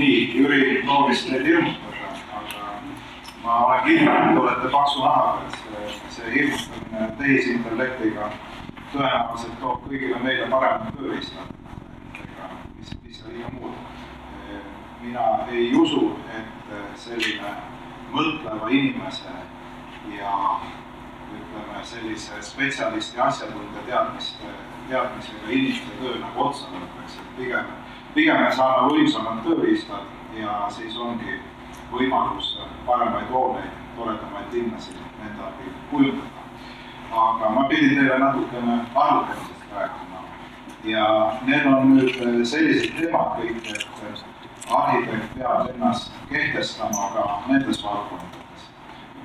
Nii, Jüri loovis teid hirmutada, aga ma olen kindel, et olete paksu nahaga, et see hirmutamine tehisintellektiga tõenäoliselt toob kõigile meile paremad tööriistad, mis seal liiga muud. Mina ei usu, et selline mõtleva inimese ja ütleme sellise spetsialisti asjatundja teadmisega inimeste töö nagu otsa lõppeks, et pigem me saame võimsamad tööriistad ja siis ongi võimalus paremaid hooneid, toredamaid linnasid enda abil kujundada. Aga ma pidin teile natukene arvutamisest rääkima ja need on nüüd sellised teemad kõik, et arhitekt peab ennast kehtestama ka nendes valdkondades.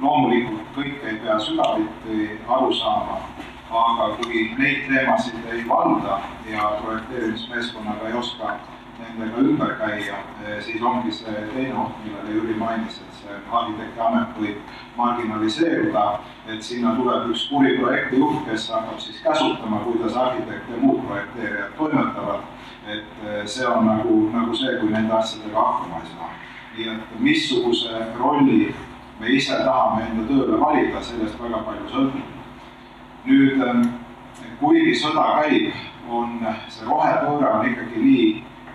Loomulikult kõik ei pea sügaviti aru saama, aga kui neid teemasid ei valda ja projekteerimismeeskonnaga ei oska nendega ümber käia, siis ongi see teine oht, millele Jüri mainis, et see arhitekti amet võib marginaliseeruda, et sinna tuleb üks kuri projektijuht, kes hakkab siis käsutama, kuidas arhitekt ja muud projekteerijad toimetavad, et see on nagu see, kui nende asjadega hakkama ei saa. Nii et missuguse rolli me ise tahame enda tööle valida, sellest väga palju sõltub. Nüüd, kuigi sõda käib, on see rohepööre on ikkagi nii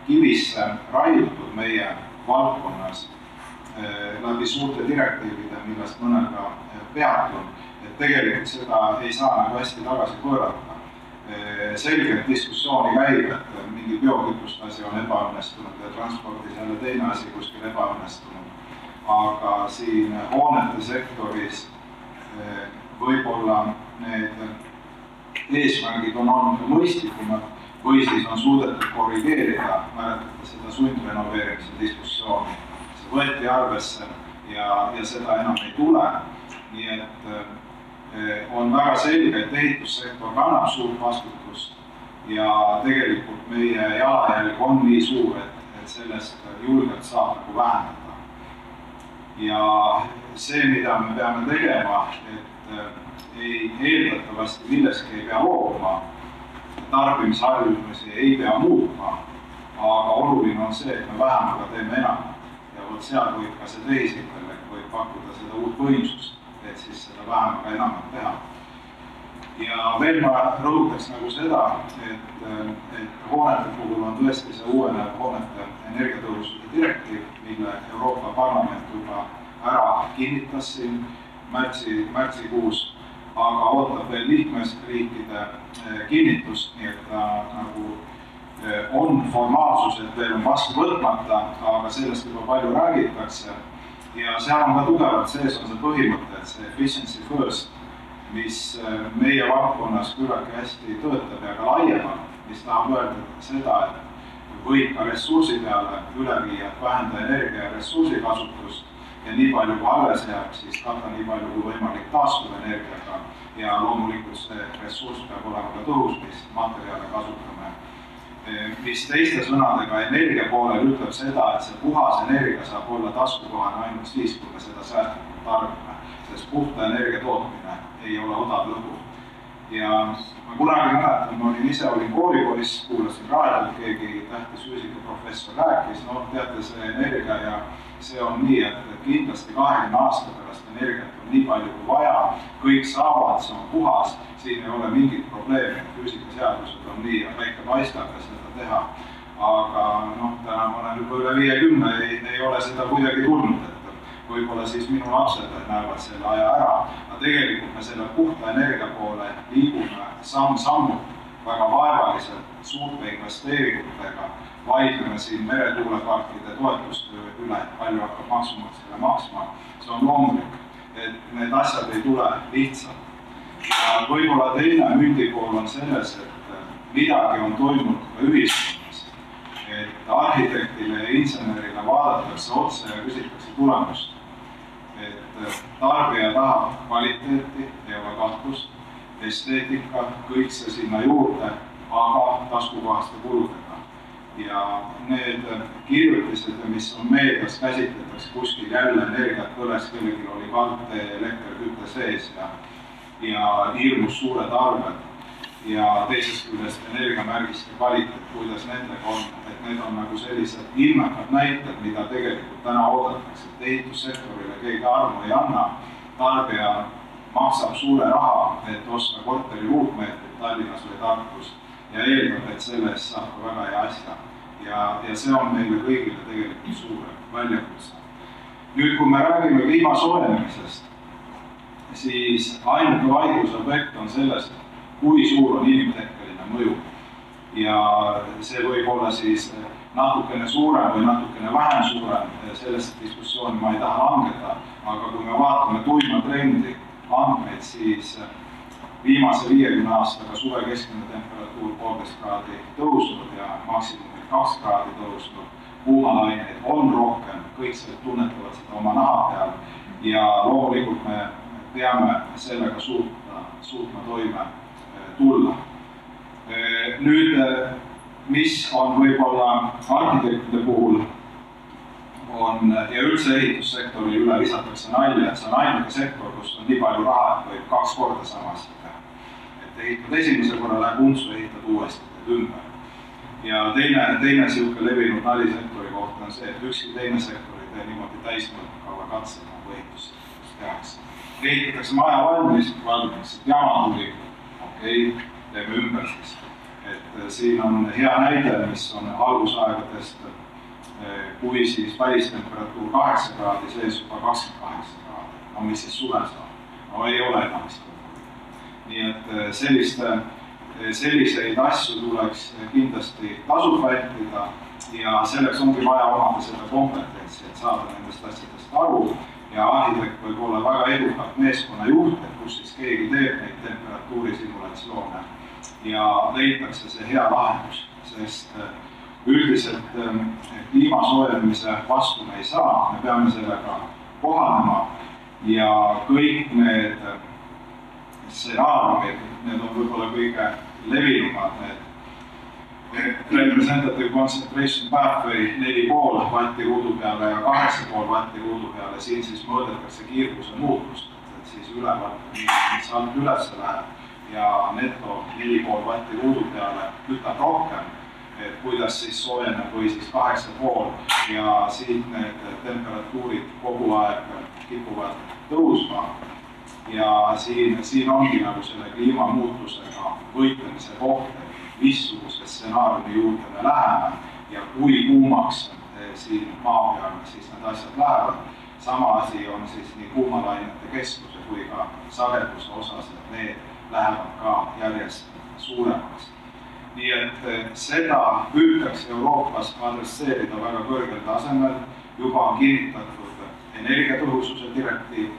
kivisse raiutud meie valdkonnas läbi suurte direktiivide, millest mõnega peatun, et tegelikult seda ei saa nagu hästi tagasi pöörata. Selgelt diskussiooni käib, et mingi biokütuste asi on ebaõnnestunud ja transpordis jälle teine asi kuskil ebaõnnestunud. Aga siin hoonete sektoris võib-olla need eesmärgid on olnud mõistlikumad või siis on suudetud korrigeerida, mäletate seda sundrenoveerimise diskussiooni. See võeti arvesse ja seda enam ei tule. Nii et on väga selge, et ehitussektor kannab suurt vastutust ja tegelikult meie jalajälg on nii suur, et sellest julgelt saab nagu vähendada. Ja see, mida me peame tegema, et eeldatavasti milleski ei pea loobuma, tarbimisharjumusi ei pea muutma, aga oluline on see, et me vähemaga teeme enamat. Ja võt seal võib ka see tehisintellekt võib pakkuda seda uut võimsust, et siis seda vähemaga enamat teha. Ja veel ma rõhutaks nagu seda, et hoonete puhul on tõesti see uuenev hoonete energiatõhususe direktiiv, mille Euroopa Parlament juba ära kinnitas siin märtsikuus, aga ootab veel liikmesriikide kinnitust, nii et ta nagu on formaalsused veel on vastu võtmata, aga sellest juba palju räägitakse. Ja seal on ka tugevalt sees on see põhimõte, et see efficiency first, mis meie valdkonnas küllaltki hästi töötab ja ka laiemalt, mis tahab öelda seda, et võib ka ressursi peale üle viia, et vähenda energia ja ressursi kasutust ja nii palju kui alles jääb, siis katta nii palju kui võimalik taastuvenergiaga ja loomulikult see ressurss peab olema ka tõhus, mis materjale kasutame. Mis teiste sõnadega energia poolel ütleb seda, et see puhas energia saab olla taskukohane ainult siis, kui me seda säästlikult tarbime, sest puhta energia tootmine ei ole odav lõbu. Ja ma kunagi mäletan, ma olin koolipoiss, kuulasin raadiot, keegi tähtis füüsikaprofessor rääkis, no teate see energia ja see on nii, et kindlasti 20 aasta pärast energiat on nii palju kui vaja, kõik saavad, see on puhas, siin ei ole mingit probleemi, füüsikaseadused on nii ja väike paistab ja seda teha. Aga täna ma olen juba üle 50, ei ole seda kuidagi tulnud, et võib-olla siis minu lapsed näevad selle aja ära, aga tegelikult me selle puhta energia poole liigume samm-sammult väga vaevaliselt suurte investeeringutega, vaidleme siin meretuuleparkide toetustöö üle, palju hakkab maksumaksjale maksma. See on loomulik, et need asjad ei tule lihtsalt. Ja võib-olla teine mündipool on selles, et midagi on toimunud ka ühiskonnas. Et arhitektile ja insenerile vaadatakse otse ja küsitakse tulemust. Et tarbija tahab kvaliteeti, ei ole kahtlust, esteetika, kõik see sinna juurde, aga taskukohaste kuludega. Ja need kirjutised, mis on meedias käsitletakse kuskil jälle energiat põles, kellelgi oli kaldtee, elektriküte sees ja hirmus suured arved. ja teisest küljest energiamärgiste kvaliteet, kuidas nendega on, et need on nagu sellised ilmekad näited, mida tegelikult täna oodatakse, et ehitussektorile keegi armu ei anna, tarbija maksab suure raha, et osta korteri ruutmeetrit Tallinnas või Tartus ja eeldab, et selle eest saab ka väga hea asja. Ja see on meile kõigile tegelikult suure väljakutse. Nüüd, kui me räägime kliima soojenemisest, siis ainuke vaidluse objekt on selles, kui suur on inimtekkeline mõju. Ja see võib olla siis natukene suurem või natukene vähem suurem, sellest diskussiooni ma ei taha langeda, aga kui me vaatame tuima trendi andmeid, siis viimase 50 aastaga suve keskmine temperatuur 1,5 kraadi tõusnud ja maksimumil 2 kraadi tõusnud, kuumalaineid on rohkem, kõik selle tunnetavad seda oma naha peal ja loomulikult me peame sellega suutma toime tulla. Nüüd, mis on võib-olla arhitektide puhul on ja üldse ehitussektori üle visatakse nalja, et see on ainuke sektor, kus on nii palju raha, et võib 2 korda samas teha. Et ehitad esimese korra, läheb untsu, ehitad uuesti, teed ümber. Ja teine siuke levinud nalisektori kohta on see, et ükski teine sektor ei tee niimoodi täismõõtkava katsed, nagu ehitussektoris tehakse. Ehitatakse maja valmis, vaadatakse, et jama tuli, okei, teeme ümber siis. Et siin on hea näide, mis on algusaegadest, kui siis välistemperatuur 8 kraadi, sees juba 28 kraadi. No mis siis suve saab? No ei ole enam vist. Nii et selliseid asju tuleks kindlasti tasub vältida ja selleks ongi vaja omada seda kompetentsi, et saada nendest asjadest aru. Ja arhitekt võib olla väga edukalt meeskonnajuht, kus siis keegi teeb neid temperatuuri simulatsioone ja leitakse see hea lahendus, sest üldiselt kliima soojenemise vastu me ei saa, me peame sellega kohanema ja kõik need stsenaariumid, need on võib-olla kõige levinumad, need representative concentration pathway 4,5 vatti ruudu peale ja 8,5 vatti ruudu peale, siin siis mõõdetakse kiirguse muutust, et siis ülevalt, mis alt üles läheb ja neto 4,5 vatti ruudu peale kütab rohkem, et kuidas siis soojeneb või siis 8,5 ja siit need temperatuurid kogu aeg kipuvad tõusma. Ja siin ongi nagu selle kliimamuutusega võitlemise koht, missuguse stsenaariumi juurde me läheme ja kui kuumaks siin maa peal siis need asjad lähevad. Sama asi on siis nii kuumalainete keskuse kui ka sageduse osas, et need lähevad ka järjest suuremaks. Nii et seda püütakse Euroopas adresseerida väga kõrgel tasemel. Juba on kinnitatud energiatõhususe direktiiv,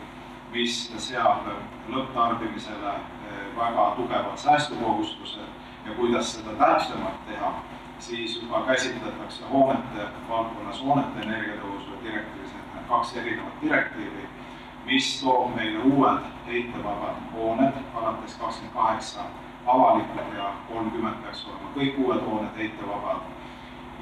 mis seab lõpptarbimisele väga tugevad säästukohustused ja kuidas seda täpsemalt teha, siis juba käsitletakse hoonete valdkonnas hoonete energiatõhususe direktiivis, et need 2 erinevat direktiivi, mis toob meile uued heitevabad hooned, alates 28 avalikud ja 30 peaks olema kõik uued hooned heitevabad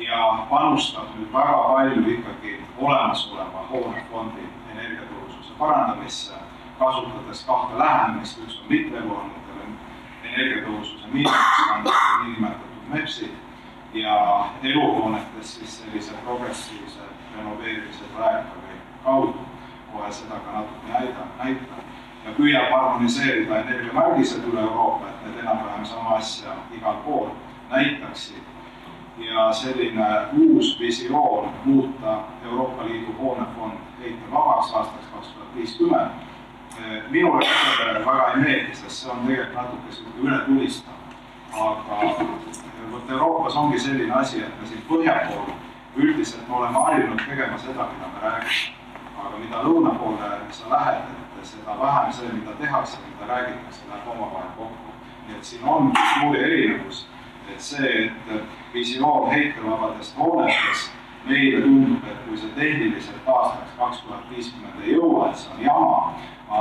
ja panustab nüüd väga palju ikkagi olemasoleva hoonefondi energiatõhususe parandamisse, kasutades 2 lähenemist, üks on mitteeluhoonetele energiatõhususe miinimumstandard, niinimetatud MEPSid ja eluhoonetes siis sellise progressiivse renoveerimise projekti kaudu, kohe seda ka natuke näitab. Ja püüab harmoniseerida energiamärgised üle Euroopa, et need enam-vähem sama asja igal pool näitaksid. Ja selline uus visioon muuta Euroopa Liidu hoonefond heitevabaks aastaks 2050. Minule väga ei meeldi, sest see on tegelikult natuke ületulistav. Aga Euroopas ongi selline asi, et me siin põhja pool üldiselt oleme harjunud tegema seda, mida me räägime. Aga mida lõuna poole sa lähed, et seda vähem see, mida tehakse, mida räägitakse, läheb omavahel kokku. Nii et siin on suuri erinevus, et see, et visioon heitevabadest hoonetest meile tundub, et kui see tehniliselt aastaks 2050 ei jõua, et see on jama,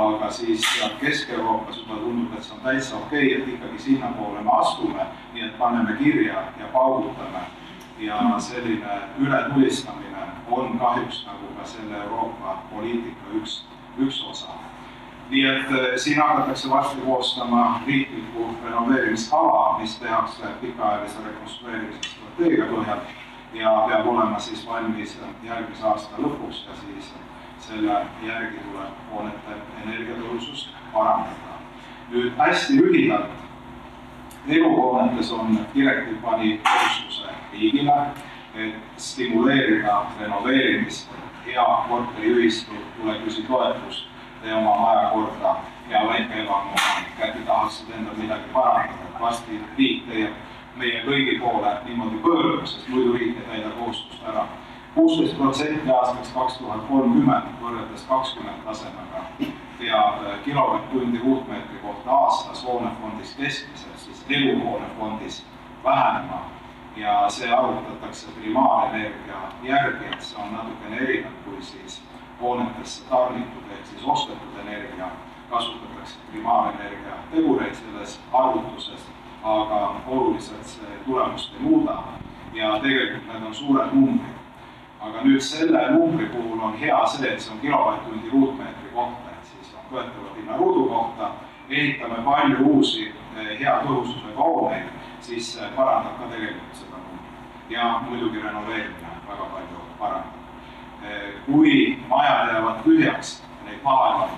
aga siis Kesk-Euroopas juba tundub, et see on täitsa okei, et ikkagi sinna poole me astume, nii et paneme kirja ja paugutame. Ja selline ületulistamine on kahjuks nagu ka selle Euroopa poliitika üks osa. Nii et siin hakatakse varsti koostama riiklikku renoveerimiskava, mis tehakse pikaajalise rekonstrueerimise strateegia põhjal ja peab olema siis valmis järgmise aasta lõpuks ja siis selle järgi tuleb hoonete energiatõhusust parandada. Nüüd hästi lühidalt, eluhoonetes on direktiiv pani kohustuse riigile, et stimuleerida renoveerimist, hea korteriühistu tuleküsi toetust, tee oma maja korda ja väikeelamu omanik, äkki tahaksid endal midagi parandada, et varsti riik teeb meie kõigi poole niimoodi pöörduda, sest muidu riik ei täida kohustust ära. 16% aastaks 2030 võrreldes 20 tasemega peab kilovatt-tundi ruutmeetri kohta aastas hoonefondis keskmiselt, siis eluhoonefondis vähenema ja see arvutatakse primaarenergia järgi, et see on natukene erinev kui siis hoonetesse tarnitud ehk siis ostetud energia, kasutatakse primaarenergia tegureid selles arvutuses, aga oluliselt see tulemust ei muuda ja tegelikult need on suured numbrid. Aga nüüd selle numbri puhul on hea see, et see on kilovatt-tundi ruutmeetri kohta, et siis on võetava pinna ruudu kohta, ehitame palju uusi hea tõhususega hooneid, siis parandab ka tegelikult seda numbrit. Ja muidugi renoveerimine väga palju parandab. Kui majad jäävad tühjaks ja neid maha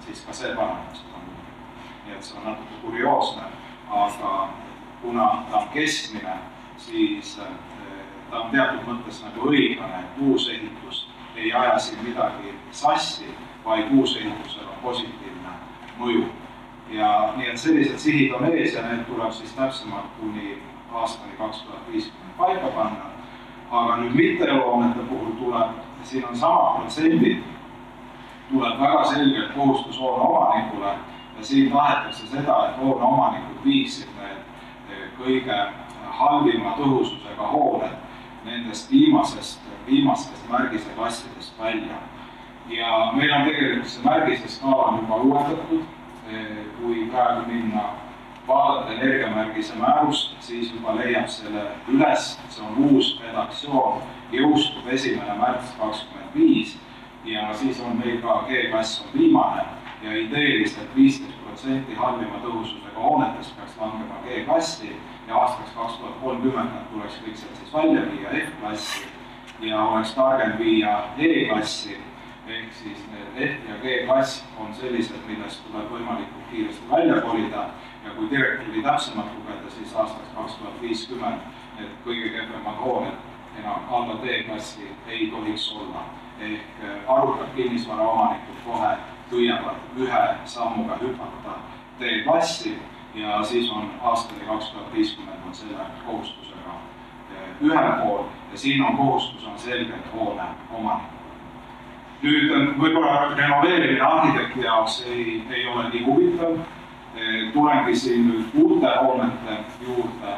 siis ka see parandab seda numbrit. Nii et see on natuke kurioosne, aga kuna ta on keskmine, siis ta on teatud mõttes nagu õiglane, et uusehitus ei aja siin midagi sassi, vaid uusehitusel on positiivne mõju. Ja nii et sellised sihid on ees ja need tuleb siis täpsemalt kuni aastani 2050 paika panna. Aga nüüd mitteeluhoonete puhul tuleb, siin on sama protsendid, tuleb väga selgelt kohustus hoone omanikule ja siin tahetakse seda, et hoone omanikud viiksid need kõige halvima tõhususega hooned nendest viimastest märgiseklassidest välja. Ja meil on tegelikult see märgiseskaala juba uuendatud, kui praegu minna vaadata energiamärgise määrust, siis juba leiab selle üles, see on uus redaktsioon, jõustub 1. märts 2025 ja siis on meil ka G-klass on viimane ja ideeliselt 15% halvima tõhususega hoonetest peaks langema G-klassi ja aastaks 2030 tuleks kõik sealt siis välja viia F-klassi ja oleks targem viia E-klassi, ehk siis need F ja G-klass on sellised, millest tuleb võimalikult kiiresti välja kolida ja kui direktiivi täpsemalt lugeda, siis aastaks 2050 need kõige kehvemad hooned enam alla D-klassi ei tohiks olla. Ehk arukad kinnisvara omanikud kohe püüavad ühe sammuga hüpata D-klassi ja siis on aastani 2050 on selle kohustusega ühel pool ja siin on kohustus on selgelt hoone omanikul. Nüüd võib-olla renoveerimine arhitekti jaoks ei ole nii huvitav. Tulengi siin nüüd uute hoonete juurde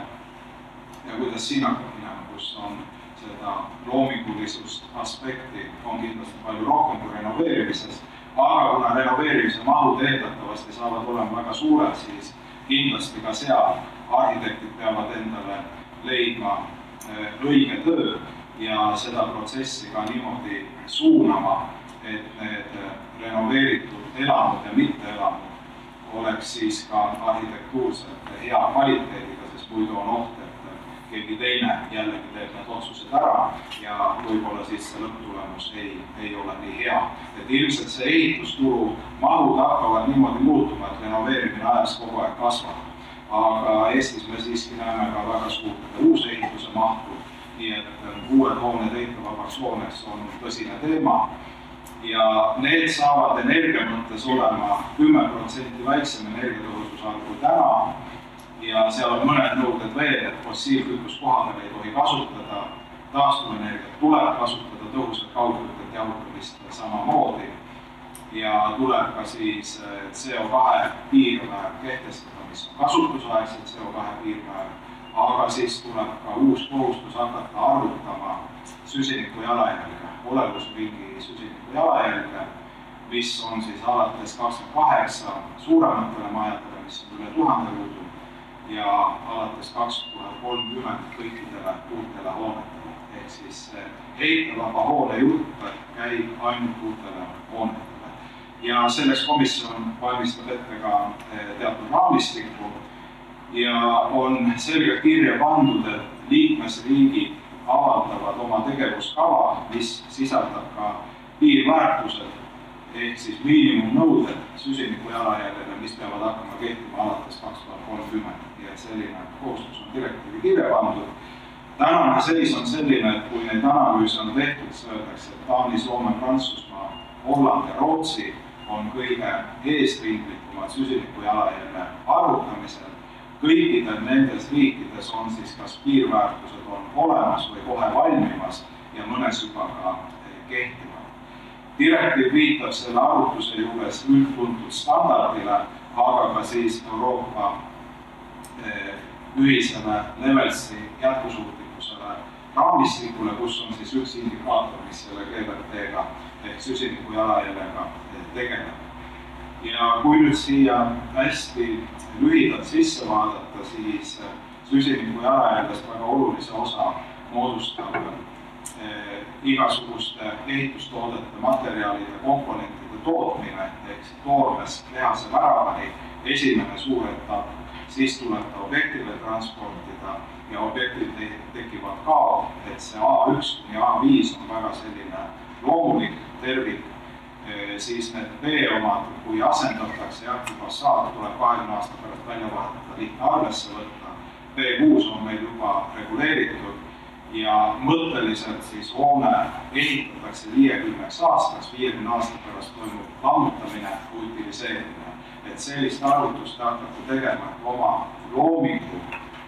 ja kuidas siin hakkab minema, kus on seda loomingulisust aspekti on kindlasti palju rohkem kui renoveerimises, aga kuna renoveerimise mahud eeldatavasti saavad olema väga suured, siis kindlasti ka seal arhitektid peavad endale leidma õige töö ja seda protsessi ka niimoodi suunama, et need renoveeritud elamud ja mitteelamud oleks siis ka arhitektuurselt hea kvaliteediga, sest muidu on oht, et keegi teine jällegi teeb need otsused ära ja võib-olla siis see lõpptulemus ei ole nii hea. Et ilmselt see ehitusturu mahud hakkavad niimoodi muutuma, et renoveerimine ajas kogu aeg kasvab. Aga Eestis me siiski näeme ka väga suurt uusehituse mahtu, nii et uued hooned ehitavabaks hooneks on tõsine teema. Ja need saavad energia mõttes olema 10% väiksem energiatõhususarv kui täna ja seal on mõned nõuded veel, et fossiilkütus kohapeal ei tohi kasutada, taastuvenergiat tuleb kasutada, tõhusat kaugkütet jahutamist samamoodi ja tuleb ka siis CO2 piirmäär kehtestada, mis on kasutusaegselt CO2 piirmäär, aga siis tuleb ka uus kohustus hakata arvutama süsiniku jalajälge, olevusringi süsiniku jalajälge, mis on siis alates 28 suurematele majadele, mis on üle 1000 ruudu ja alates 2030 kõikidele uutele hoonetele. Ehk siis heitevaba hoone jutt käib ainult uutele hoonetele. ja selleks komisjon valmistab ette ka teatud raamistikku ja on selgelt kirja pandud, et liikmesriigid avaldavad oma tegevuskava, mis sisaldab ka piirväärtused ehk siis miinimumnõuded süsiniku jalajäljele, mis peavad hakkama kehtima alates 2030. Nii et selline kohustus on direktiivi kirja pandud. Tänane seis on selline, et kui neid analüüse on tehtud, siis öeldakse, et Taani, Soome, Prantsusmaa, Holland ja Rootsi on kõige eesrindlikumad süsiniku jalajälje arvutamisel. Kõikidel nendes riikides on siis kas piirväärtused on olemas või kohe valmimas ja mõnes juba ka kehtivad. Direktiiv viitab selle arvutuse juures üldtuntud standardile, aga ka siis Euroopa ühisele levelsi jätkusuutlikkusele raamistikule, kus on siis üks indikaator, mis selle GVT-ga ehk süsiniku jalajäljega tegeleb. Ja kui nüüd siia hästi lühidalt sisse vaadata, siis süsiniku jalajäljest väga olulise osa moodustab igasuguste ehitustoodete, materjalide, komponentide tootmine ehk toormest tehase väravani esimene suur etapp, siis tuleb ta objektile transportida ja objektil tekivad kaod, et see A1 kuni A5 on väga selline loomulik tervik, siis need B-omad, kui asendatakse, juba saab, tuleb 20 aasta pärast välja vaadata, lihtne arvesse võtta. B6 on meil juba reguleeritud ja mõtteliselt siis hoone ehitatakse 50 aastaks, 50 aasta pärast toimub lammutamine, utiliseerimine. Et sellist arvutust te hakkate tegema, et oma loomingu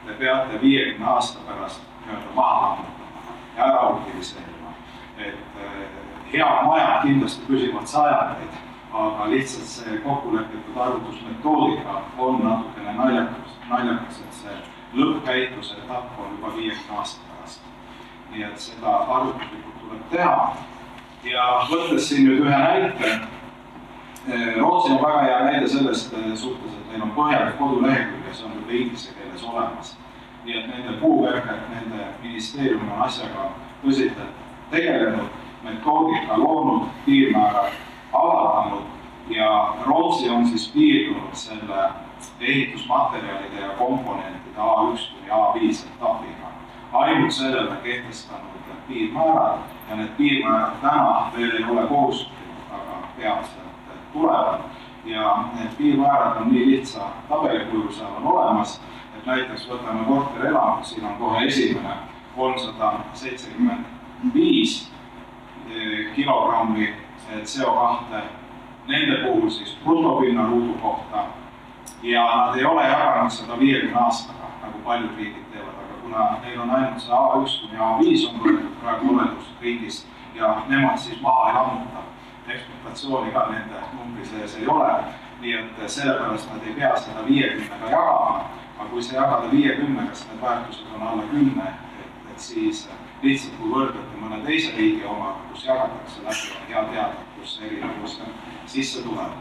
te peate 50 aasta pärast maha lammutama ja ära utiliseerima. Et head majad kindlasti püsivad sajandeid, aga lihtsalt see kokkulepitud arvutusmetoodika on natukene naljakas, et see lõppkäitluse etapp on juba 50 aasta pärast. Nii et seda arvutuslikult tuleb teha. Ja võttes siin nüüd ühe näite, Rootsi on väga hea näide sellest suhtes, et neil on põhjalik kodulehekülg ja see on juba inglise keeles olemas. Nii et nende puuverked, nende ministeerium on asjaga tõsiselt tegelenud, metoodika loonud, piirmäärad avaldanud ja Rootsi on siis piirdunud selle ehitusmaterjalide ja komponentide A1 kuni A5 etapiga. Ainult sellele kehtestanud piirmäärad ja need piirmäärad täna veel ei ole kohustuslikud, aga peatselt tulevad. Ja need piirmäärad on nii lihtsa tabelikujul seal on olemas, et näiteks võtame korterelamud, siin on kohe esimene 375 kilogrammi CO2, nende puhul siis brutopinna ruudu kohta ja nad ei ole jaganud seda 50 aastaga, nagu paljud riigid teevad, aga kuna neil on ainult see A1 kuni A5 on võetud praegu oledust riigist ja nemad siis maha ei lammuta. Ekspluatatsiooni ka nende numbri sees ei ole, nii et sellepärast nad ei pea seda 50-ga jagama, aga kui see jagada 50-ga, siis need väärtused on alla 10, et siis lihtsalt kui võrdlete mõne teise riigi omaga, kus jagatakse läbi, on hea teada, kus see erinevus sisse tuleb.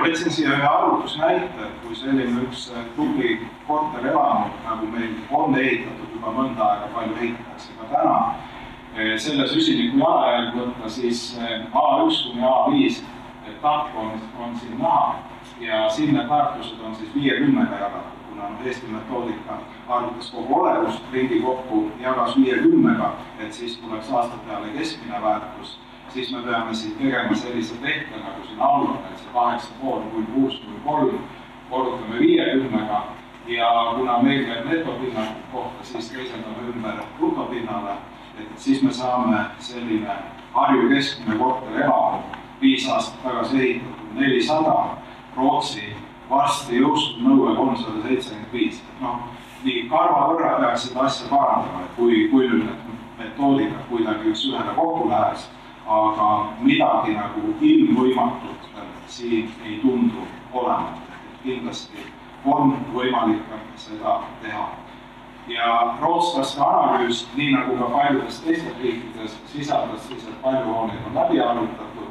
Võtsin siia ühe arvutusnäite, et kui selline üks tubli korterelamud, nagu meil on ehitatud juba mõnda aega, palju ehitatakse ka täna, selle süsiniku jalajälg võtta, siis A1 kuni A5 etapp on siin näha ja siin need väärtused on siis 50-ga jagatud, kuna Eesti metoodika arvutas kogu olevust, riigi kokku jagas 50-ga, et siis tuleks aasta peale keskmine väärtus, siis me peame siin tegema sellise tehte, nagu siin all on, et see 8,5, 6,3 korrutame 50-ga ja kuna meil käib netopinna kohta, siis teisendame ümber brutopinnale, et siis me saame selline Harju keskmine korterelamu 5 aastat tagasi ehitatud 400, Rootsi varsti jõustub nõue 375. Nii karva võrra peaks seda asja parandama, et kui nüüd need metoodikad kuidagi üks ühele kokku läheks, aga midagi nagu ilmvõimatut siin ei tundu olema. Kindlasti on võimalik seda teha. Ja rootslaste analüüs, nii nagu ka paljudes teistes riikides, sisaldas siis, et palju hooneid on läbi arvutatud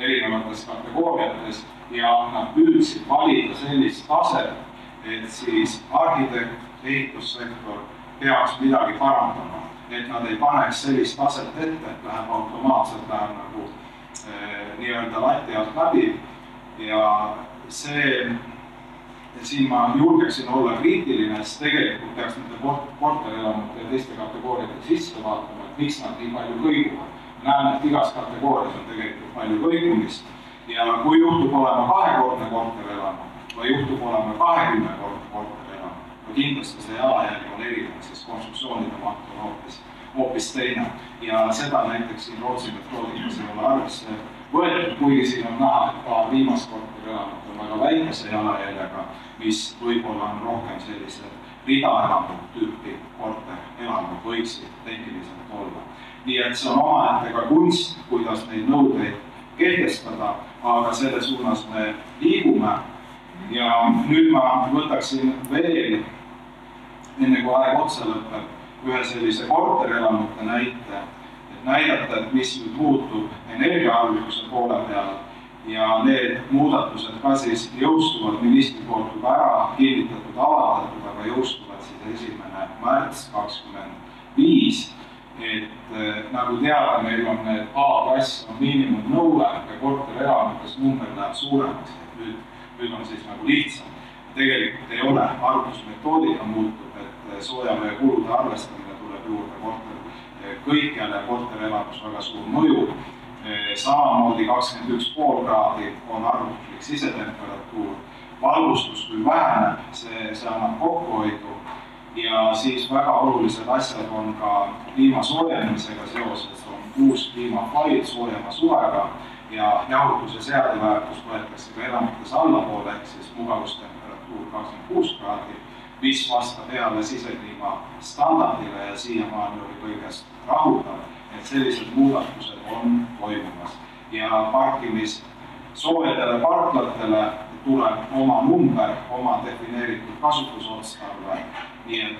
erinevates kategooriates ja nad püüdsid valida sellist taset, et siis arhitekt, ehitussektor peaks midagi parandama, et nad ei paneks sellist taset ette, et läheb automaatselt nagu nii-öelda lati alt läbi, ja siin ma julgeksin olla kriitiline, sest tegelikult peaks nende korterelamute ja teiste kategooriate sisse vaatama, et miks nad nii palju kõiguvad. Näen, et igas kategoorias on tegelikult palju kõigumist ja kui juhtub olema 2-kordne korterelamu või juhtub olema 20-kordne korterelamu, kindlasti see jalajälg on erinev, sest konstruktsioonide maht on hoopis teine. Ja seda näiteks siin Rootsi metoodikas ei ole arvesse võetud, kuigi siin on näha, et paar viimast korterelamut on väga väikese jalajäljega, mis võib-olla on rohkem sellised ridaelamu tüüpi korterelamud võiksid tehniliselt olla. Nii et see on omaette ka kunst, kuidas neid nõudeid kehtestada, aga selle suunas me liigume. Ja nüüd ma võtaksin veel, enne kui aeg otsa lõpeb, ühe sellise korterelamute näite, et näidata, et mis nüüd muutub energiaarvukuse poole peal ja need muudatused ka siis jõustuvad ministri poolt juba ära kinnitatud, avaldatud, aga jõustuvad siis 1. märts 2025. Et nagu teada, meil on need A-klass on miinimumnõue ja korterelamutes number läheb suuremaks, et nüüd on siis nagu lihtsam. Tegelikult ei ole, arvutusmetoodika muutub, et soojavee kulude arvestamine tuleb juurde kõikjale korterelamus väga suur mõju. Samamoodi 21,5 kraadi on arvutuslik sisetemperatuur. Valgustus kui väheneb, see annab kokkuhoidu. Ja siis väga olulised asjad on ka kliima soojenemisega seoses, on uus kliimafail soojema suvega ja jahutuse seadeväärtus võetakse ka elamutes allapoole, ehk siis mugavustemperatuur 26 kraadi, mis vastab heale sisekliima standardile ja siiamaani oli kõigest rahuldav, et sellised muudatused on toimumas. Ja parkimissoojadele parklatele tuleb oma number, oma defineeritud kasutusotstarve. Nii et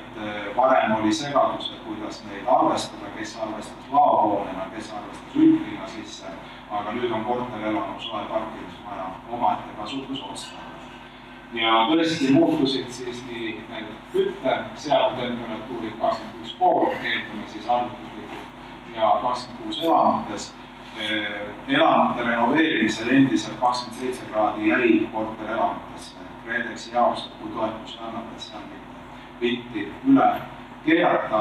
varem oli segadus, et kuidas neid arvestada, kes arvestas laohoonena, kes arvestas üldlinna sisse, aga nüüd on korterelamu soe parkimismaja omaette kasutusotstarve. Ja tõesti muutusid siis nii kütte seadutemperatuurid 26,5, eeldame siis arvutuslikult ja 26 elamutes. Elamute renoveerimisel endiselt 27 kraadi jäi korterelamutesse. KredExi jaoks, kui toetusi annab, et see on vinti üle keerata.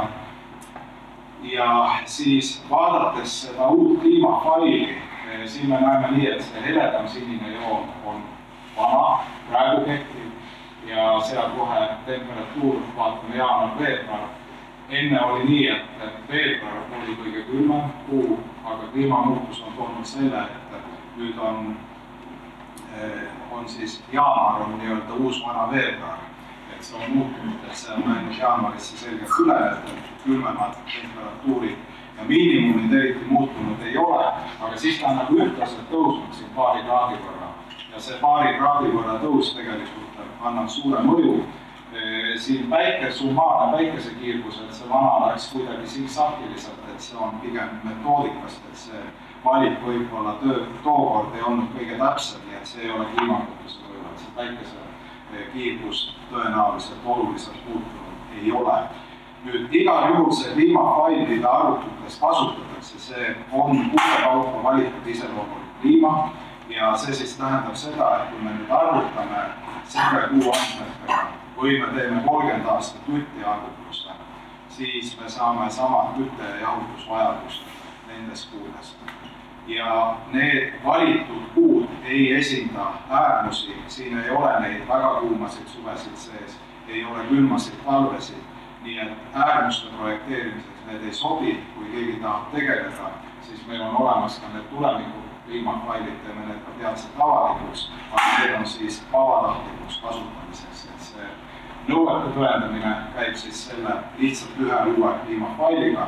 Ja siis vaadates seda uut kliimafaili, siin me näeme nii, et see heledam sinine joon on vana, praegu kehtiv ja seal kohe temperatuur, vaatame jaanuar-veebruar. Enne oli nii, et veebruar oli kõige külmem kuu, aga kliimamuutus on toonud selle, et nüüd on siis jaanuar on nii-öelda uus vana veebruar. Et see on muutunud, et see on läinud jaanuarisse selgelt üle, et külmemad temperatuurid ja miinimumid eriti muutunud ei ole, aga siis ta on nagu ühtlaselt tõusnud siin paari kraadi võrra. Ja see paari kraadi võrra tõus tegelikult annab suure mõju. Siin summaarne päikesekiirgus, et see vana läks kuidagi siksakiliselt, et see on pigem metoodikast, et see valik võib-olla tookord ei olnud kõige täpsem, nii et see ei ole kliimamuutuse mõju, et see päikesekiirgus tõenäoliselt oluliselt muutunud ei ole. Nüüd igal juhul see kliimafail, mida arvututes kasutatakse, see on kuue kaupa valitud iseloomulik kliima ja see siis tähendab seda, et kui me nüüd arvutame selle kuu andmetega või me teeme 30 aastat tutti arvutuse, siis me saame samad kütte- ja jahutusvajadust nendes kuudest. Ja need valitud kuud ei esinda äärmusi, siin ei ole neid väga kuumasid suvesid sees, ei ole külmasid talvesid, nii et äärmuste projekteerimiseks need ei sobi, kui keegi tahab tegeleda, siis meil on olemas ka need tulemikud, kliimafailid, teeme need ka peatselt avalikuks, aga need on siis vabatahtlikuks kasutamiseks, et see nõuete tõendamine käib siis selle lihtsalt ühe uue kliimafailiga,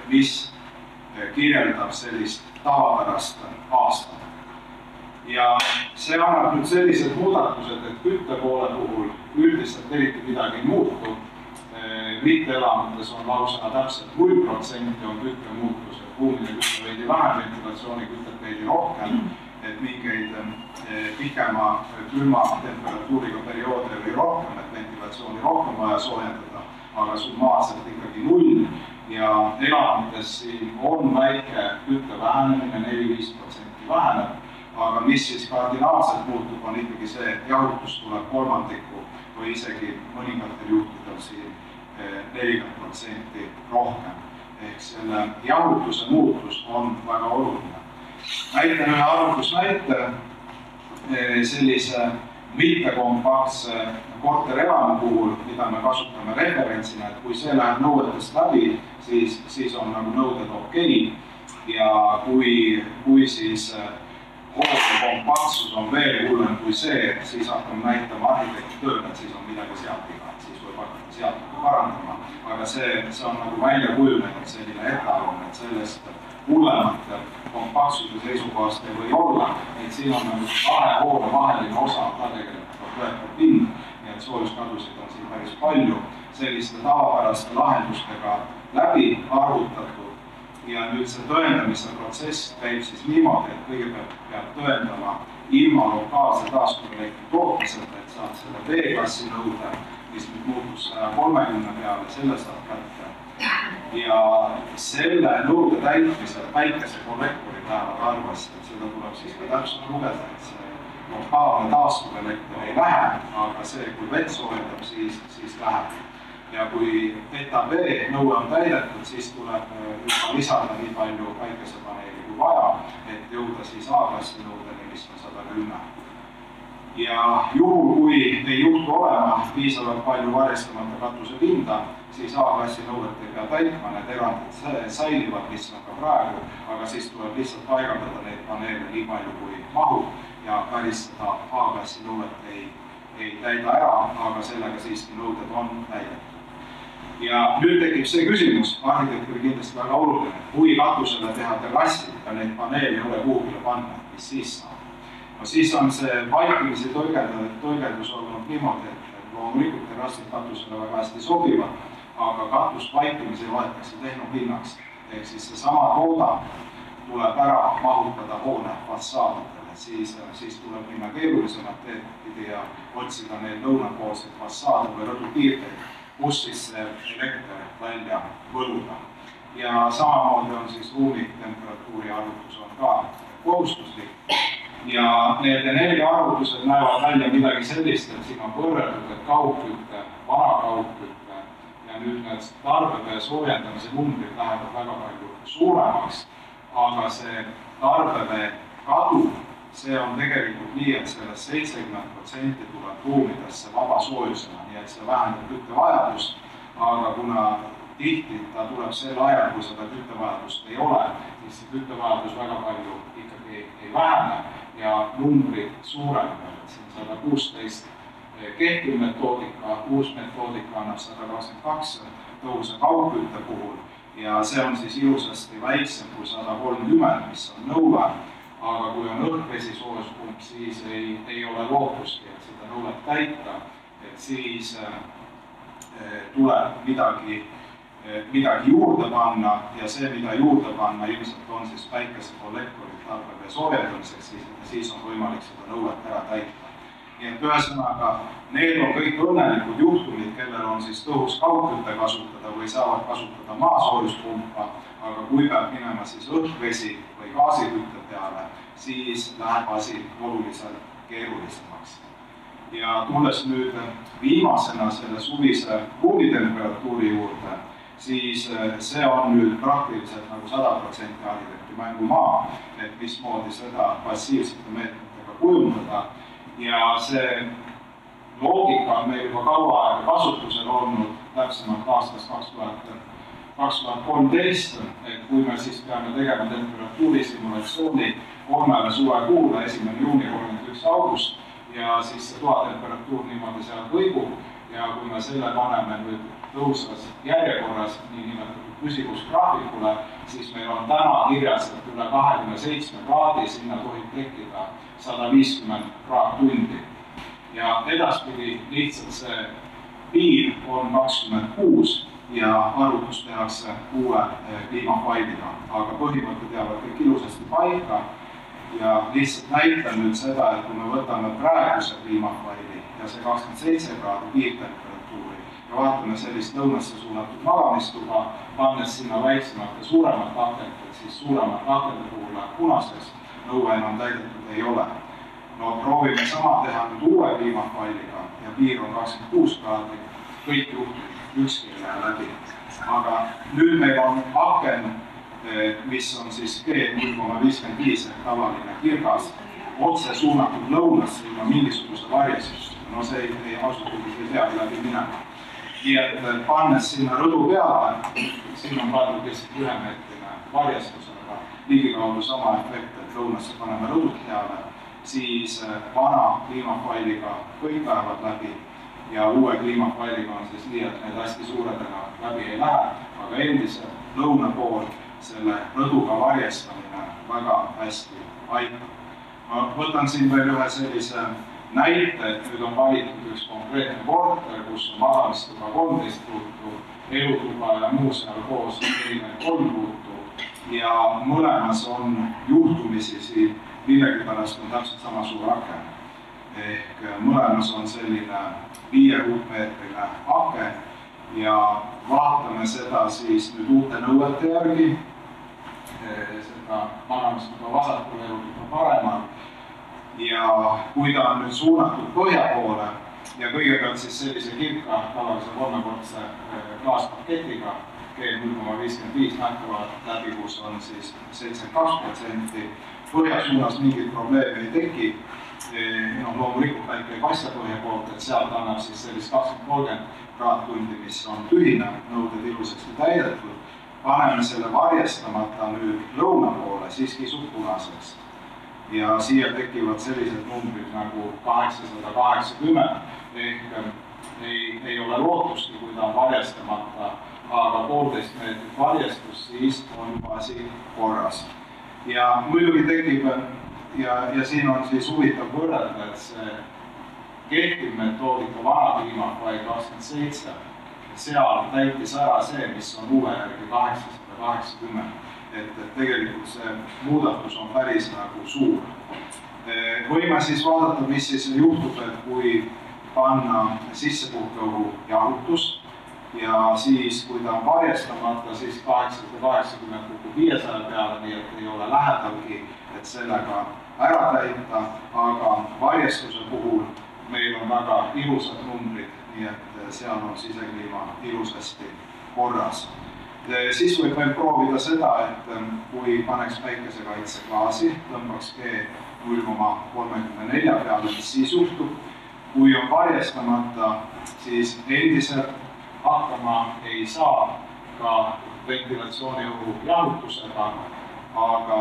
mis kirjeldab sellist tavapärast aastat. Ja see annab nüüd sellised muudatused, et kütte poole puhul üldiselt eriti midagi ei muutu. Mitteelamutes on lausa täpselt 0% on kütte muutus, et ruumide kütte veidi vähem, ventilatsioonikütet veidi rohkem, et mingeid pikema külma temperatuuriga perioode oli rohkem, et ventilatsiooni rohkem vaja soojendada, aga summaarselt ikkagi 0. Ja elamutes siin on väike kütte vähenemine, 4-5% väheneb, aga mis siis kardinaalselt muutub, on ikkagi see, et jahutus tuleb kolmandiku või isegi mõningatel juhtudel siin 40% rohkem. Ehk selle jahutuse muutus on väga oluline. Näitan ühe arvutusnäite sellise mittekompaktse korterelamu puhul, mida me kasutame referentsina, et kui see läheb nõuetest läbi, siis on nagu nõuded okei. Ja kui siis hoone kompaktsus on veel hullem kui see, siis hakkame näitama arhitekti tööle, et siis on midagi sealt viga, et siis võib hakata sealt parandama. Aga see on nagu välja kujunenud selline etalon, et sellest hullemate kompaktsuse seisukohast ei või olla, et siin on nagu kahe hoone vaheline osa ka tegelikult võetav pind, nii et soojuskadusid on siin päris palju selliste tavapäraste lahendustega läbi arvutatud. Ja nüüd see tõendamise protsess käib siis niimoodi, et kõigepealt peab tõendama ilma lokaalse taaskorelektri tootmiseta, et saad selle B-klassi nõude, mis nüüd muutus 130 peale, selle saab kätte. Ja selle nõude täitmisel päikesekollektorid lähevad arvesse, et seda tuleb siis ka täpselt lugeda, et see lokaalne taaskorelektor ei lähe, aga see, kui vett soojendab, siis läheb. Ja kui ETA B nõue on täidetud, siis tuleb juba lisada nii palju päikesepaneeli kui vaja, et jõuda siis A-klassi nõudeni, mis on 110. Ja juhul, kui ei juhtu olema piisavalt palju varjestamata katusepinda, siis A-klassi nõudet ei pea täitma, need erandid säilivad, mis on ka praegu, aga siis tuleb lihtsalt paigaldada neid paneele nii palju kui mahub ja päris seda A-klassi nõudet ei täida ära, aga sellega siiski nõuded on täidetud. Ja nüüd tekib see küsimus, arhitektuuri kindlasti väga oluline, kui katusele teha terrassid ja neid paneeli ei ole kuhugile panna, mis siis saab? No siis on see vaikimisi tõlgendus olnud niimoodi, et loomulikult terrassid katusele väga hästi sobivad, aga katust vaikimisi loetakse tehnohinnaks. Ehk siis seesama toodang tuleb ära mahutada hoone fassaadidele, siis tuleb minna keerulisemat teed pidi ja otsida neid lõunapoolseid fassaade või rõdupiirteid, kus siis see elekter välja võluda. Ja samamoodi on siis ruumi temperatuuri arvutus on ka kohustuslik. Ja need energiaarvutused näevad välja midagi sellist, et siin on võrreldud, et kaugkütte, vana kaugkütte ja nüüd need tarbevee soojendamise numbrid lähevad väga palju suuremaks, aga see tarbevee kadu, see on tegelikult nii, et sellest 70% tuleb ruumidesse vaba soojusena, nii et see vähendab küttevajadust, aga kuna tihti ta tuleb sel ajal, kui seda küttevajadust ei ole, siis see küttevajadus väga palju ikkagi ei vähene ja numbrid suurenevad, et siin 116 kehtiv metoodika, uus metoodika annab 122 tõusa kaugkütte puhul ja see on siis ilusasti väiksem kui 130, mis on nõue. Aga kui on õhkvesi soojuspump, siis ei ole lootustki, et seda nõuet täita, et siis tuleb midagi juurde panna ja see, mida juurde panna, ilmselt on siis päikesekollektorid tarbevee soojendamiseks, siis on võimalik seda nõuet ära täita. Nii et ühesõnaga, need on kõik õnnelikud juhtumid, kellel on siis tõhus kaugkütte kasutada või saavad kasutada maasoojuspumpa, aga kui peab minema siis õhkvesi või gaasikütte peale, siis läheb asi oluliselt keerulisemaks. Ja tulles nüüd viimasena selle suvise ruumitemperatuuri juurde, siis see on nüüd praktiliselt nagu 100% arhitekti mängumaa, et mismoodi seda passiivsete meetmetega kujundada. Ja see loogika on meil juba kaua aega kasutusel olnud, täpsemalt aastast 2013, et kui me siis peame tegema temperatuuri simulatsiooni 3 suvekuule, 1. juuni, 31. august, ja siis see toatemperatuur niimoodi seal kõigub ja kui me selle paneme nüüd tõusvas järjekorras niinimetatud püsivusgraafikule, siis meil on täna kirjas, et üle 27 kraadi sinna tohib tekkida 150 kraad-tundi. Ja edaspidi lihtsalt see piir on 26 ja arvutus tehakse uue kliimafailiga, aga põhimõtted jäävad kõik ilusasti paika ja lihtsalt näitan nüüd seda, et kui me võtame praeguse kliimafaili ja see 27 kraadi piirtemperatuuri ja vaatame sellist lõunasse suunatud magamistuba, pannes sinna väiksemat ja suuremat akent, et siis suuremat akende puhul läheb punaseks, nõue enam täidetud ei ole. No proovime sama teha nüüd uue kliimafailiga ja piir on 26 kraadi, kõik juhtub, ükski ei lähe läbi. Aga nüüd meil on aken, mis on siis G0,55 tavaline kirgas, otse suunatud lõunasse ilma mingisuguse varjestust. No see ei asutuses ei peagi läbi minema. Nii et pannes sinna rõdu peale, siin on pandud lihtsalt 1-meetrine varjestus, aga ligikaudu sama efekt, et lõunasse paneme rõdud peale, siis vana kliimafailiga kõik lähevad läbi ja uue kliimafailiga on siis nii, et need hästi suuredena läbi ei lähe, aga endiselt lõuna pool selle rõduga varjestamine väga hästi aitab. Ma võtan siin veel ühe sellise näite, et nüüd on valitud üks konkreetne korter, kus on magamistuba 13 ruutu, elutuba ja muu seal koos 43 ruutu ja mõlemas on juhtumisi siin millegipärast on täpselt sama suur aken. Ehk mõlemas on selline 5 ruutmeetrine aken ja vaatame seda siis nüüd uute nõuete järgi, seda magamistuba vasakul, elutuba paremal. Ja kui ta on nüüd suunatud põhja poole ja kõigepealt siis sellise kirka tavalise 3-kordse klaaspaketiga G0,55 nähtavad läbivus on siis 72%, põhja suunas mingit probleemi ei teki. Loomulikult päike ei paista põhja poolt, et sealt annab siis sellist 20-30 kraadtundi, mis on tühine, nõuded ilusasti täidetud. Paneme selle varjestamata nüüd lõuna poole, siis kisub punaseks. Ja siia tekivad sellised numbrid nagu 880, ehk ei ole lootustki, kui ta on varjestamata, aga 1,5 meetrit varjestus, siis on asi korras. Ja muidugi tekib, ja siin on siis huvitav võrrelda, et see kehtiv metoodika vana kliimafail 27, seal täitis ära see, mis on uue järgi 880. Et tegelikult see muudatus on päris nagu suur. Võime siis vaadata, mis siis juhtub, et kui panna sissepuhkeõhu jahutus ja siis, kui ta on varjestamata, siis 880 kukub 500 peale, nii et ei ole lähedalgi, et sellega ära täita, aga varjestuse puhul meil on väga ilusad numbrid, nii et seal on sisekliima ilusasti korras. Siis võib meil proovida seda, et kui paneks päikesekaitseklaasi, tõmbaks G0,34 peale, mis siis juhtub. Kui on varjestamata, siis endiselt hakkama ei saa ka ventilatsiooniõhu jahutusega, aga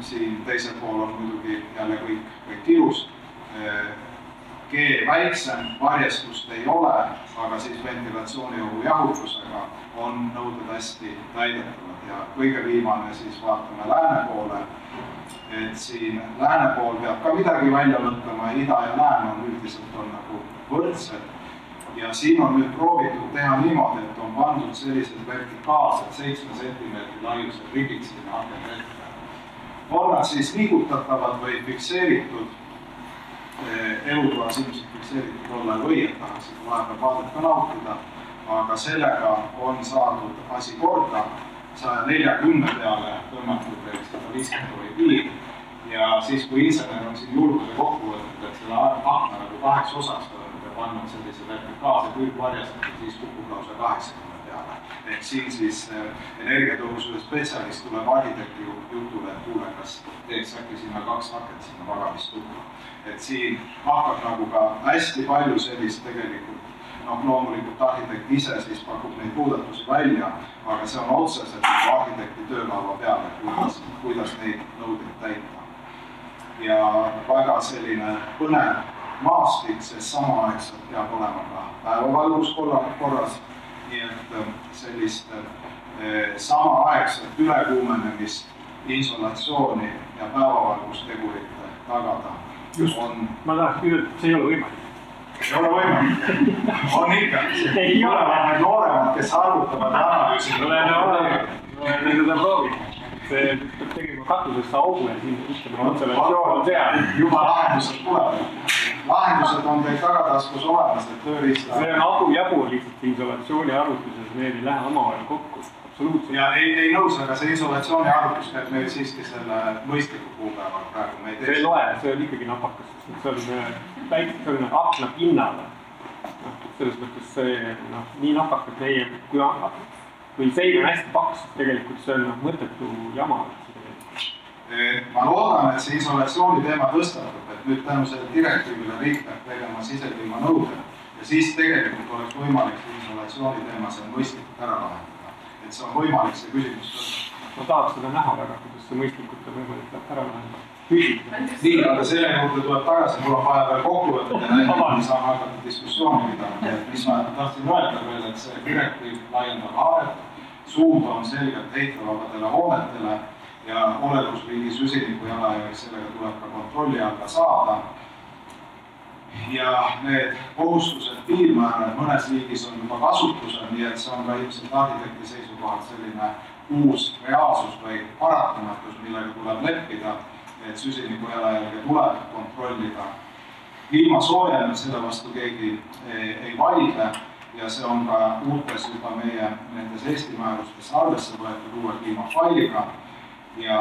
siin teisel pool on muidugi jälle kõik ilus. G väiksem varjestust ei ole, aga siis ventilatsiooniõhu jahutusega on nõuded hästi täidetavad ja kõige viimane siis vaatame lääne poole, et siin lääne pool peab ka midagi välja mõtlema, ida ja lääne on üldiselt nagu võrdsed ja siin on nüüd proovitud teha niimoodi, et on pandud sellised vertikaalsed 7 cm laiused ribid sinna akende ette. On nad siis liigutatavad või fikseeritud, elutoas ilmselt fikseeritud olla ei või, et tahaks seda vahepeal vaadet ka nautida, aga sellega on saadud asi korda, 140 peale tõmmatud 150 või piir ja siis, kui insener on siin julguse kokku võtnud, et selle akna nagu 8 osaks ja pannud sellise vertikaalse külgvarjastatud, siis kukub lausa 80 peale. Ehk siin siis energiatõhususe spetsialist tuleb arhitekti jutule, et kuule, kas teeks äkki sinna 2 akent sinna magamistuppa. Et siin hakkab nagu ka hästi palju sellist tegelikult, loomulikult arhitekt ise siis pakub neid muudatusi välja, aga see on otseselt arhitekti töölaava peale, kuidas neid nõudeid täita. Ja väga selline põnev maastik, sest samaaegselt peab olema ka päevavalgus korras, nii et sellist samaaegselt ülekuumenemist, insolatsiooni ja päevavalgustegurite tagada. Just, ma tahaks küll, et see ei ole võimalik. Ei ole võimalik. On ikka. Tulevad need nooremad, kes arvutavad ja analüüsid. Olen seda proovida. See peab tegema katusesse augu ja siin ütleme konsolatsioon on seal. Juba lahendused tuleb. Lahendused on teil tagataskus olemas, et tööriista. See on jabur lihtsalt insolatsiooni arvutuses, need ei lähe omavahel kokku. absoluutselt. Ja ei nõus, aga see isolatsiooni arvutus käib meil siiski selle mõistliku kuupäeval praegu. See ei loe, see on ikkagi napakas, sest see on väike aknapinnale. Selles mõttes see nii napakas meie, kui seire on hästi paks, tegelikult see on mõttetu jama. Ma loodan, et see isolatsiooni teema tõstatub, et nüüd tänu selle direktiivile riik peab tegema sisekliima nõude ja siis tegelikult oleks võimalik see isolatsiooni teema seal mõistlikult ära lahendada. Et see on võimalik see küsimus tõstatub. Ma tahaks seda näha väga, kuidas see mõistlikult on võimalik ära lahendada. Nii, aga selle juurde tuleb tagasi, mul on vaja veel kokku võtta ja näiteks saame hakata diskussiooni pidama. Mis ma tahtsin öelda veel, et see direktiiv laiendab haaret, suund on selgelt heitevabadele hoonetele ja olelusriigi süsiniku jalajälg sellega tuleb ka kontrolli alla saada. Ja need kohustused piirmäärad mõnes riigis on juba kasutusel, nii et see on ka ilmselt arhitekti seisukohalt selline uus reaalsus või paratamatus, millega tuleb leppida, et süsiniku jalajälge tuleb kontrollida. Ilma soojenenud selle vastu keegi ei vaidle ja see on ka uutes juba meie nendes Eesti määrustes arvesse võetud uue kliimafailiga ja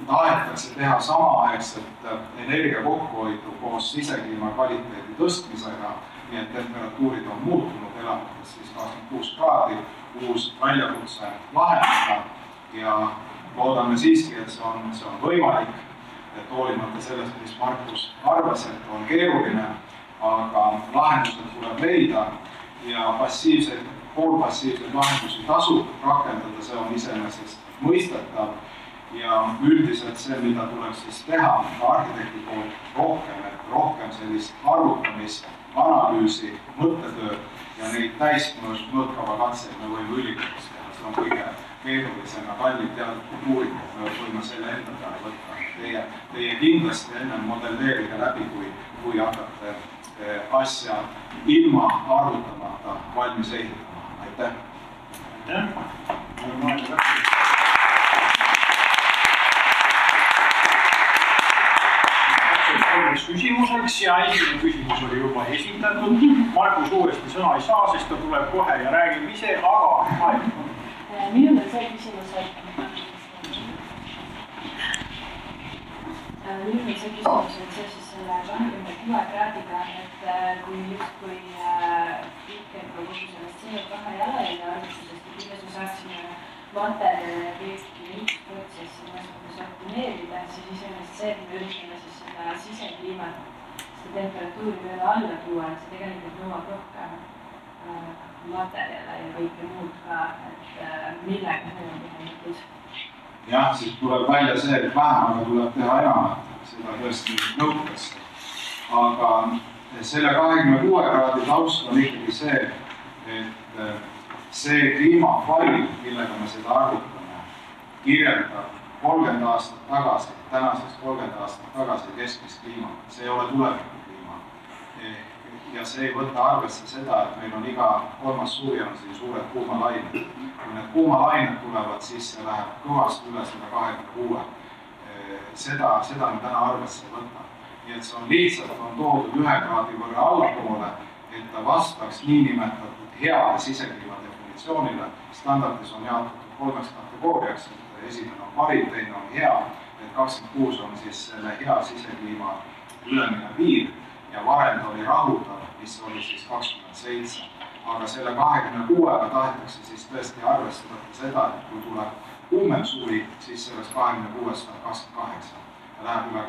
tahetakse teha samaaegselt energia kokkuhoidu koos sisekliima kvaliteedi tõstmisega, nii et temperatuurid on muutunud elamates siis 26 kraadi, uus väljakutse lahendada ja loodame siiski, et see on võimalik, et hoolimata sellest, mis Markus arvas, et on keeruline, aga lahendused tuleb leida ja poolpassiivseid lahendusi tasub rakendada, see on iseenesest mõistetav ja üldiselt see, mida tuleks siis teha ka arhitekti poolt rohkem sellist arvutamist, analüüsi, mõttetööd ja neid täismõõtkava katseid me võime ülikoolis teha, see on kõige keerulisem ja kallid teadlikud uuringud, me võime selle enda peale võtta. Teie kindlasti enne modelleerige läbi, kui hakkate asja ilma arvutamata valmis ehitama. Aitäh! Küsimuseks ja esimene küsimus oli juba esitatud. Markus uuesti sõna ei saa, sest ta tuleb kohe ja räägib ise, aga minul on see küsimus, et seoses selle 26 kraadiga, et kui justkui riik või kogu sellest CO2 jalajälje arvutusest, et kuidas me saaksime materjale kõiki liikprotsessi optimeerida, siis iseenesest see, et me üritame siis seda sisekliimat, seda temperatuuri veel alla tuua, et see tegelikult nõuab rohkem materjale ja kõike muud ka, et millega need on põhjendatud. Jah, siis tuleb välja see, et vähemaga tuleb teha enamat, seda tõesti nõutakse. Aga selle 26 kraadi taust on ikkagi see, et see kliimafail, millega me seda arvutame, kirjeldab 30 aastat tagasi, tänasest 30 aastat tagasi keskmist kliimat. See ei ole tuleviku kliima. Ja see ei võta arvesse seda, et meil on iga kolmas suvi on siin suured kuumalained. Kui need kuumalained tulevad, siis see läheb kõvasti üle 126. Seda me täna arvesse ei võta. Nii et see on lihtsalt toodud 1 kraadi võrra allapoole, et ta vastaks niinimetatud heade sisekliima definitsioonile. Standardis on jaotatud 3 kategooriaks, et esimene on parim, teine on hea, et 26 on siis selle hea sisekliima ülemine piir ja varem oli rahuldav, mis oli siis 27. Aga selle 26-ga tahetakse siis tõesti arvesse võtta seda, et kui tuleb kuumem suvi, siis sellest 26 saab 28 ja läheb üle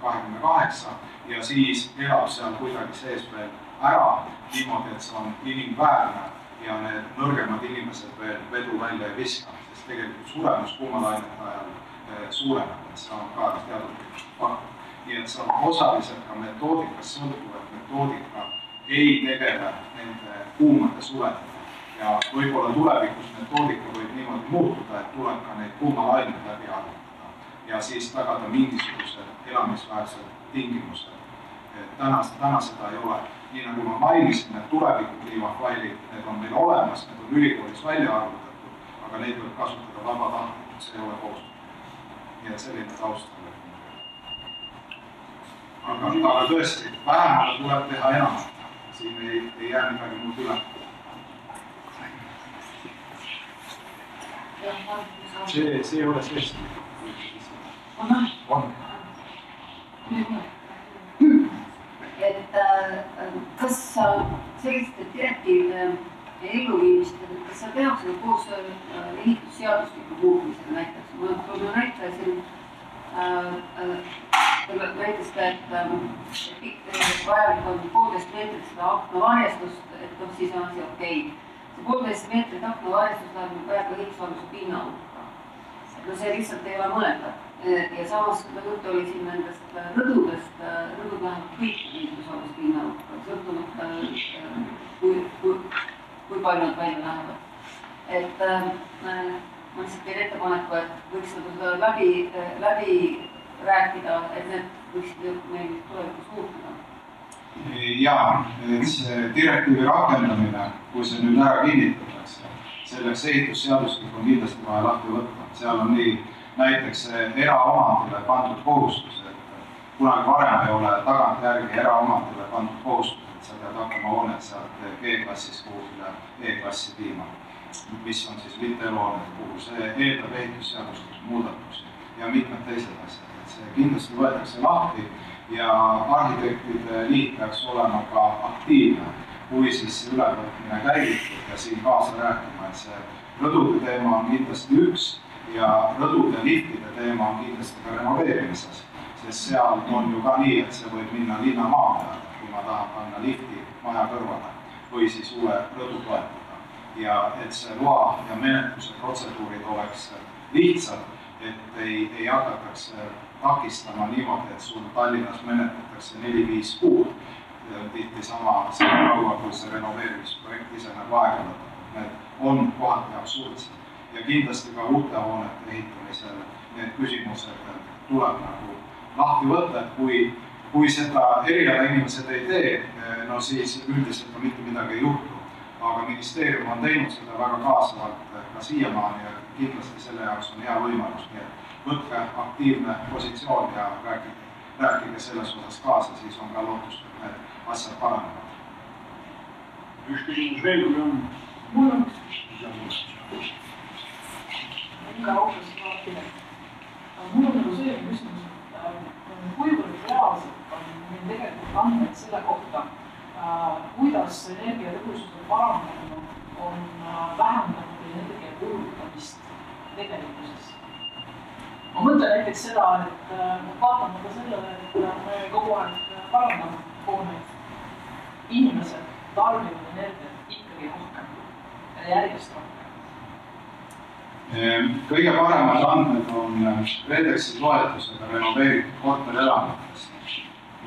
28 ja siis elab seal kuidagi sees veel ära niimoodi, et see on inimväärne ja need nõrgemad inimesed veel vedu välja ei viska, sest tegelikult suremus kuumalainete ajal suureneb, et see on ka teaduslik fakt. Nii et see on osaliselt ka metoodikast sõltuv, et metoodika ei tegele nende kuumade suledega. Ja võib-olla tulevikus metoodika võib niimoodi muutuda, et tuleb ka neid kuumalaineid läbi arvutada ja siis tagada mingisugused elamisväärsed tingimused. Täna seda ei ole. Nii nagu ma mainisin, need tuleviku kliimafailid, need on meil olemas, need on ülikoolis välja arvutatud, aga neid võib kasutada vabatahtlikult, see ei ole kohustus. Nii et selline taust on. Aga tõesti, vähemalt tuleb teha enamat. Siin ei jää midagi muud üle. see ei ole sees. On. Et kas selliste direktiivide elluviimist, kas sa tehakse koos ehitusseadustiku muutmisel näiteks? Ma toon näite siin näiteks, et vajalik on 1,5 meetrit seda aknavarjastust, et siis on asi okei. See 1,5 meetrit aknavarjastust läheb praegu ehitusvaluse pinnal. No see lihtsalt ei ole mõeldav. Ja samas, kui jutt oli siin nendest rõdudest, rõdud lähevad kõik ehitusvaluse pinnal, sõltumata kui palju nad välja lähevad. Et ma lihtsalt teen ettepaneku, et võiks seda läbi rääkida, et need võiksid meil tulevikus muutuda. Jaa, et see direktiivi rakendamine, kui see nüüd ära kinnitatakse, selleks ehitusseadustik on kindlasti vaja lahti võtta. Seal on nii näiteks eraomandile pandud kohustus, et kunagi varem ei ole tagantjärgi eraomandile pandud kohustus, et sa pead hakkama hoonet sealt G-klassist kuhugile E-klassi viima, mis on siis mitte eluhoonete puhul. See eeldab ehitusseadustik muudatusi ja mitmed teised asjad. See kindlasti võetakse lahti ja arhitektide liit peaks olema ka aktiivne, kui siis ülevõtmine käivitub ja siin kaasa rääkima, et see rõdude teema on kindlasti üks ja rõdude liftide teema on kindlasti ka renoveerimises, sest seal on ju ka nii, et see võib minna linnamaa peale, kui ma tahan panna lifti maja kõrvale või siis uue rõdu toetada. Ja et see loa ja menetluse protseduurid oleks lihtsad, et ei hakataks takistama niimoodi, et sul Tallinnas menetletakse 4-5 kuud, tihti sama kaua, kui see renoveerimisprojekt ise näeb aega võtta. Need on kohati absurdsed ja kindlasti ka uute hoonete ehitamisel need küsimused tuleb nagu lahti võtta, et kui seda eriala inimesed ei tee, no siis üldiselt ka mitte midagi ei juhtu. Aga ministeerium on teinud seda väga kaasavalt ka siiamaani ja kindlasti selle jaoks on hea võimalus. Nii et võtke aktiivne positsioon ja rääkige selles osas kaasa, siis on ka lootust, et need asjad paranevad. Üks küsimus veel, kui on? Mul on üks küsimus. Iga autos vaatile. Mul on nagu see küsimus, et kuivõrd reaalselt on meil tegelikult andmed selle kohta, kuidas energiatõhususe paranemine on vähendanud energia kulutamist tegelikkuses. Ma mõtlen näiteks seda, et vaatamata sellele, et me kogu aeg parandame hooneid, inimesed tarbivad energiat ikkagi rohkem ja järjest rohkem. Kõige paremad andmed on KredExi toetusega renoveeritud korterelamutest.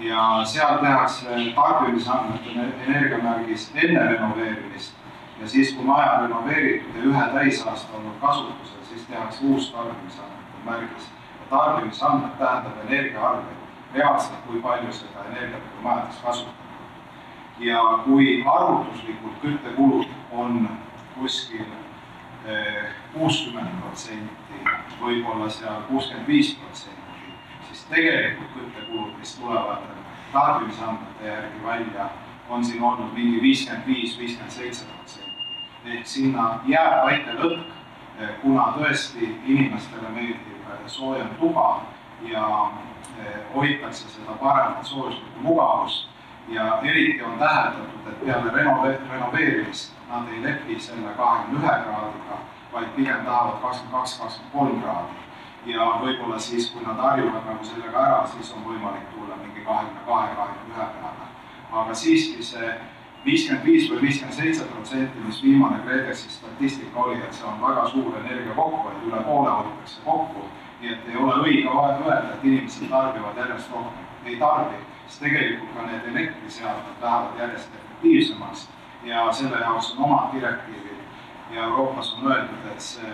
Ja seal tehakse tarbimisandmete energiamärgis enne renoveerimist ja siis, kui maja on renoveeritud ja ühe täisaasta olnud kasutusel, siis tehakse uus tarbimisandmete märgis. Ja tarbimisandmed tähendab energiaarveid, reaalselt kui palju seda energiat on majades kasutatud. Ja kui arvutuslikult küttekulud on kuskil 60%, võib-olla seal 65%, siis tegelikult küttekulud, mis tulevad tarbimisandmete järgi välja, on siin olnud mingi 55-57%. Ehk sinna jääb väike lõtk, kuna tõesti inimestele meeldib soojem tuba ja hoitakse seda paremat soojuslikku mugavust. Ja eriti on täheldatud, et peale renoveerimist nad ei lepi selle 21 kraadiga, vaid pigem tahavad 22-23 kraadi. Ja võib-olla siis, kui nad harjuvad nagu sellega ära, siis on võimalik tulla mingi 22-21 peale. Aga siiski see 55 või 57%, mis viimane KredExi statistika oli, et see on väga suur energia kokku, et üle poole hoitakse kokku. Nii et ei ole õige öelda, et inimesed tarbivad järjest rohkem. Ei tarbi, sest tegelikult ka need elektriseadmed lähevad järjest efektiivsemaks ja selle jaoks on omad direktiivid. Ja Euroopas on öeldud, et see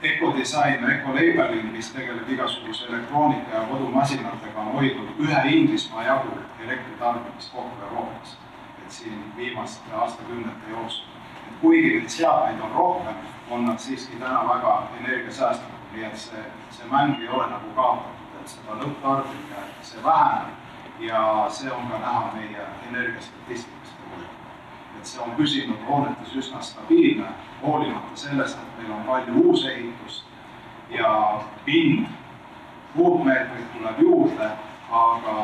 Ecodisign, Ecolabeling, mis tegeleb igasuguse elektroonika ja kodumasinatega, on hoidnud ühe Inglismaa jagu elektritarbimist kokku Euroopas. Et siin viimaste aastakümnete jooksul. Et kuigi neid seadmeid on rohkem, on nad siiski täna väga energiasäästlikud. Nii et see mäng ei ole nagu kaotatud, et seda lõpptarbimine, see väheneb ja see on ka näha meie energiastatistikast. et see on püsinud hoonetes üsna stabiilne, hoolimata sellest, et meil on palju uusehitust ja pind, kuupmeetrit tuleb juurde, aga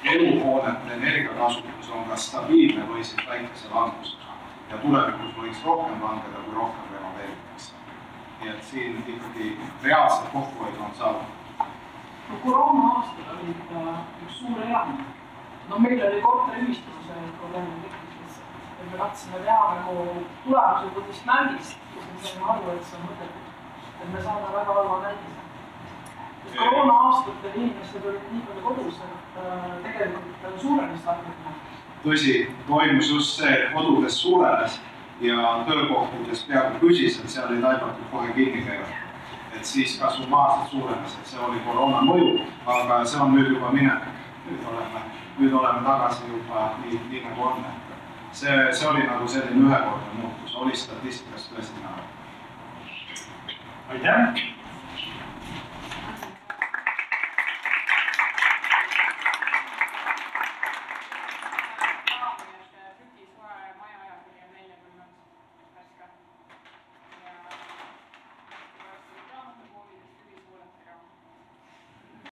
eluhoonete energiakasutus on ka stabiilne või siis väikese langusega. Ja tulevikus võiks rohkem langeda, kui rohkem renoveeritakse. Nii et siin ikkagi reaalselt kokkuhoid on saanud. No koroona aastal oli üks suur elamine. No meil oli korteriühistus probleemi tekkis, et me tahtsime teha nagu tulemused võtist mängist, kus me saime aru, et see on mõtet, et me saame väga halva mängise. Koroona aastatel inimesed olid nii palju kodus, et tegelikult suurenes tarbimine. Tõsi, toimus just see, et kodudes suurenes ja töökohtades peaaegu püsis, et seal ei taibatud kohe kinni käiva. Et siis ka summaarselt suurenes, et see oli koroona mõju, aga see on nüüd juba minevik. Nüüd oleme tagasi juba nii nagu on. See oli nagu selline ühekordne muutus, oli statistikast tõesti näha. Aitäh!